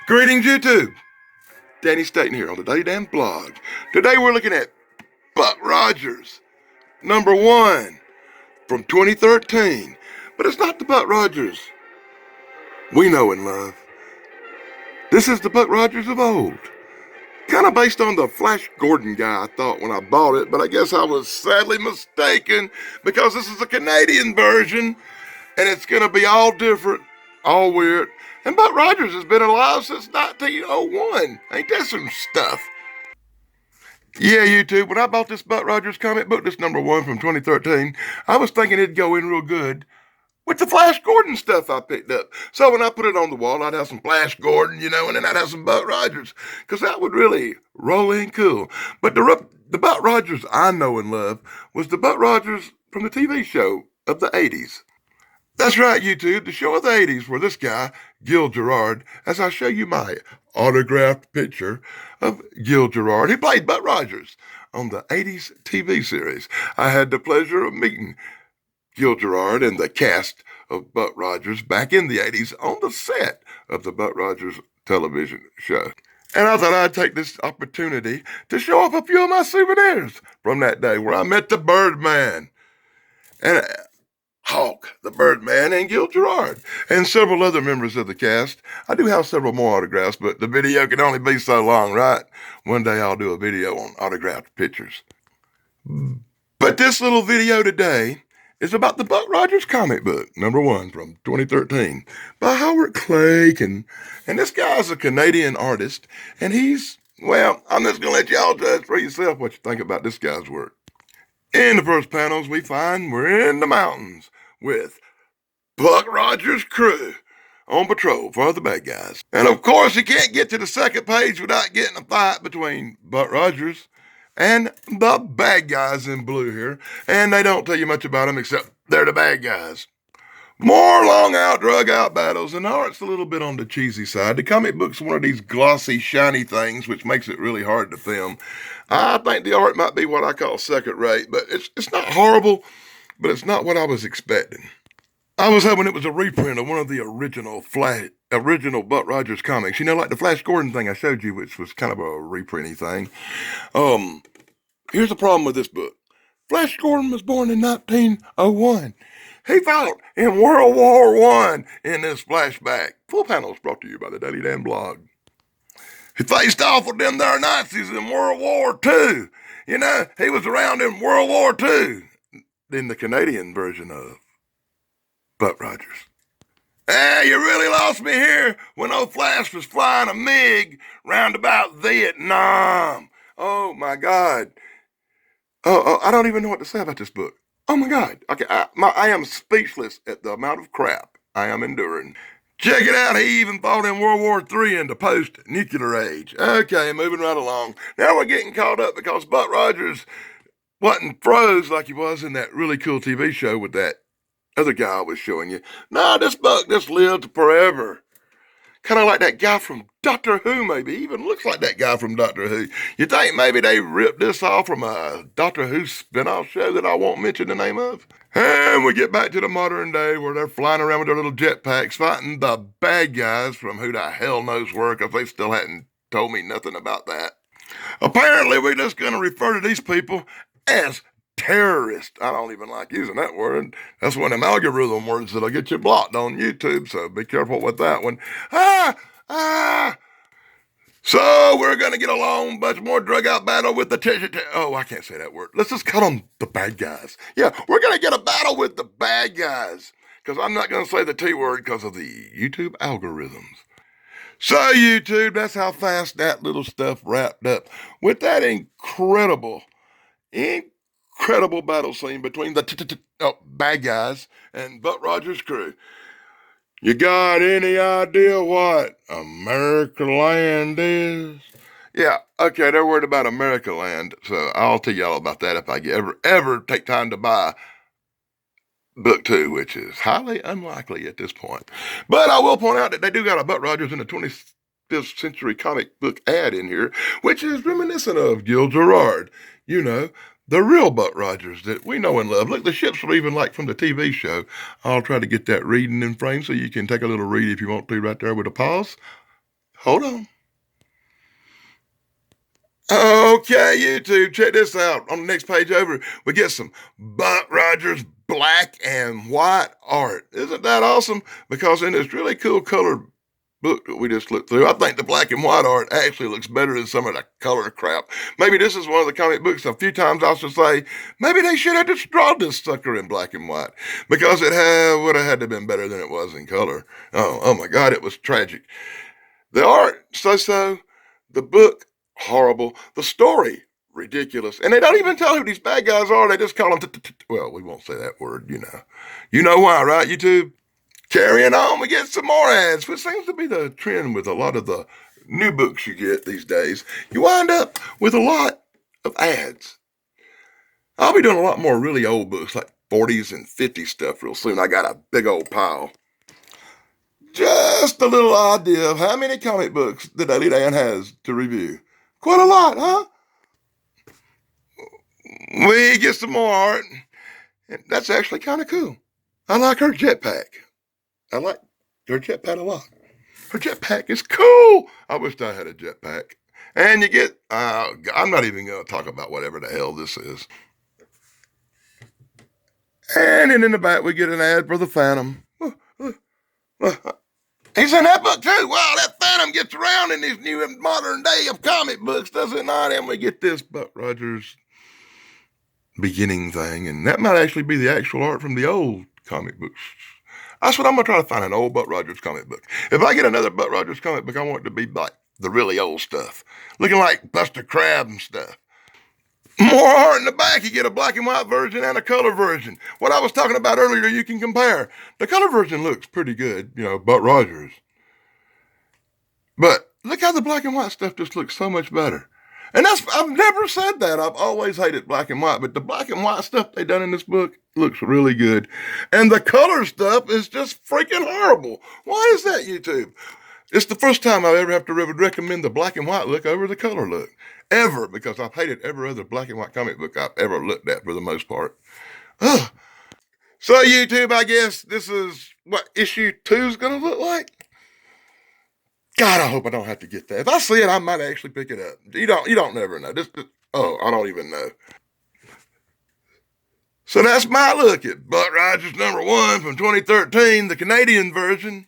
Greetings, YouTube. Danny Staten here on the Daily Dan blog. Today we're looking at Buck Rogers, #1 from 2013. But it's not the Buck Rogers we know and love. This is the Buck Rogers of old. Kind of based on the Flash Gordon guy I thought when I bought it, but I guess I was sadly mistaken because this is a Canadian version and it's going to be all different, all weird. And Buck Rogers has been alive since 1901. Ain't that some stuff? Yeah, YouTube, when I bought this Buck Rogers comic book, this #1 from 2013, I was thinking it'd go in real good with the Flash Gordon stuff I picked up. So when I put it on the wall, I'd have some Flash Gordon, and then I'd have some Buck Rogers, because that would really roll in cool. But the Buck Rogers I know and love was the Buck Rogers from the TV show of the 80s. That's right, YouTube, the show of the 80s where this guy, Gil Gerard, as I show you my autographed picture of Gil Gerard, he played Buck Rogers on the 80s TV series. I had the pleasure of meeting Gil Gerard and the cast of Buck Rogers back in the 80s on the set of the Buck Rogers television show. And I thought I'd take this opportunity to show off a few of my souvenirs from that day where I met the Birdman and Hawk, the Birdman, and Gil Gerard, and several other members of the cast. I do have several more autographs, but the video can only be so long, right? One day I'll do a video on autographed pictures. But this little video today is about the Buck Rogers comic book, #1 from 2013, by Howard Clegg, and this guy's a Canadian artist, and I'm just going to let y'all judge for yourself what you think about this guy's work. In the first panels, we find we're in the mountains with Buck Rogers' crew on patrol for the bad guys. And of course, you can't get to the second page without getting a fight between Buck Rogers and the bad guys in blue here. And they don't tell you much about them except they're the bad guys. More long-out, drug-out battles, and the art's a little bit on the cheesy side. The comic book's one of these glossy, shiny things, which makes it really hard to film. I think the art might be what I call second-rate, but it's not horrible, but it's not what I was expecting. I was hoping it was a reprint of one of the original Buck Rogers comics. Like the Flash Gordon thing I showed you, which was kind of a reprinty thing. Here's the problem with this book. Flash Gordon was born in 1901. He fought in World War I in this flashback. Full panels brought to you by the Daily Dan blog. He faced off with them there Nazis in World War II. He was around in World War II in the Canadian version of Buck Rogers. You really lost me here when old Flash was flying a MiG round about Vietnam. Oh, my God. I don't even know what to say about this book. Oh my God, I am speechless at the amount of crap I am enduring. Check it out, he even fought in World War III in the post-nuclear age. Okay, moving right along. Now we're getting caught up because Buck Rogers wasn't froze like he was in that really cool TV show with that other guy I was showing you. Nah, this Buck just lived forever. Kind of like that guy from Doctor Who, maybe. Even looks like that guy from Doctor Who. You think maybe they ripped this off from a Doctor Who spinoff show that I won't mention the name of? And we get back to the modern day where they're flying around with their little jetpacks fighting the bad guys from who the hell knows where, because they still hadn't told me nothing about that. Apparently, we're just going to refer to these people as terrorist. I don't even like using that word. That's one of them algorithm words that'll get you blocked on YouTube, so be careful with that one. So we're going to get a long bunch more drug-out battle with the I can't say that word. Let's just call them the bad guys. Yeah, we're going to get a battle with the bad guys, because I'm not going to say the T word because of the YouTube algorithms. So YouTube, that's how fast that little stuff wrapped up with that incredible battle scene between the bad guys and Buck Rogers' crew. You got any idea what America Land is? Yeah, okay, they're worried about America Land, so I'll tell y'all about that if I ever take time to buy book 2, which is highly unlikely at this point. But I will point out that they do got a Buck Rogers in the 25th century comic book ad in here, which is reminiscent of Gil Gerard. The real Buck Rogers that we know and love. Look, the ships are even like from the TV show. I'll try to get that reading in frame so you can take a little read if you want to right there with a pause. Hold on. Okay, YouTube, check this out. On the next page over, we get some Buck Rogers black and white art. Isn't that awesome? Because in this really cool color book that we just looked through, I think the black and white art actually looks better than some of the color crap. Maybe this is one of the comic books a few times I should say, maybe they should have just drawn this sucker in black and white because it would have had to have been better than it was in color. Oh my God, it was tragic. The art, so-so. The book, horrible. The story, ridiculous. And they don't even tell who these bad guys are. They just call them, well, we won't say that word, you know. You know why, right, YouTube? Carrying on, we get some more ads, which seems to be the trend with a lot of the new books you get these days. You wind up with a lot of ads. I'll be doing a lot more really old books, like 40s and 50s stuff real soon. I got a big old pile. Just a little idea of how many comic books the Daily Dan has to review. Quite a lot, huh? We get some more art. And that's actually kind of cool. I like her jetpack. I like her jetpack a lot. Her jetpack is cool. I wish I had a jetpack. And you get, I'm not even going to talk about whatever the hell this is. And then in the back, we get an ad for the Phantom. He's in that book too. Wow, that Phantom gets around in this new modern day of comic books, does it not? And we get this Buck Rogers beginning thing. And that might actually be the actual art from the old comic books. That's what I'm going to try to find, an old Buck Rogers comic book. If I get another Buck Rogers comic book, I want it to be like the really old stuff. Looking like Buster Crabbe and stuff. More art in the back. You get a black and white version and a color version. What I was talking about earlier, you can compare. The color version looks pretty good, you know, Buck Rogers. But look how the black and white stuff just looks so much better. And I've never said that. I've always hated black and white, but the black and white stuff they done in this book looks really good. And the color stuff is just freaking horrible. Why is that, YouTube? It's the first time I ever have to recommend the black and white look over the color look. Ever, because I've hated every other black and white comic book I've ever looked at for the most part. Ugh. So YouTube, I guess this is what issue 2 is going to look like. God, I hope I don't have to get that. If I see it, I might actually pick it up. You don't never know. I don't even know. So that's my look at Buck Rogers #1 from 2013, the Canadian version.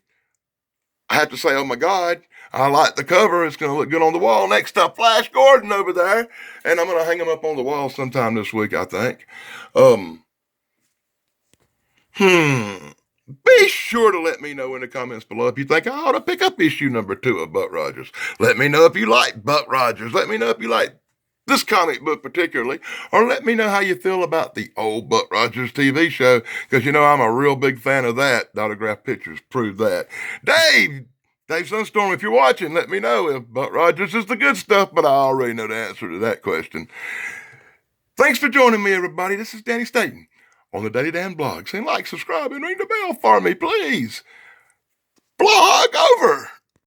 I have to say, oh my God, I like the cover. It's going to look good on the wall next to Flash Gordon over there. And I'm going to hang him up on the wall sometime this week, I think. Be sure to let me know in the comments below if you think I ought to pick up issue #2 of Buck Rogers. Let me know if you like Buck Rogers. Let me know if you like this comic book particularly, or let me know how you feel about the old Buck Rogers TV show, because you know I'm a real big fan of that. The autographed pictures prove that. Dave Sunstorm, if you're watching, let me know if Buck Rogers is the good stuff, but I already know the answer to that question. Thanks for joining me, everybody. This is Danny Staten on the Daily Dan blog. Saying like, subscribe, and ring the bell for me, please. Blog over.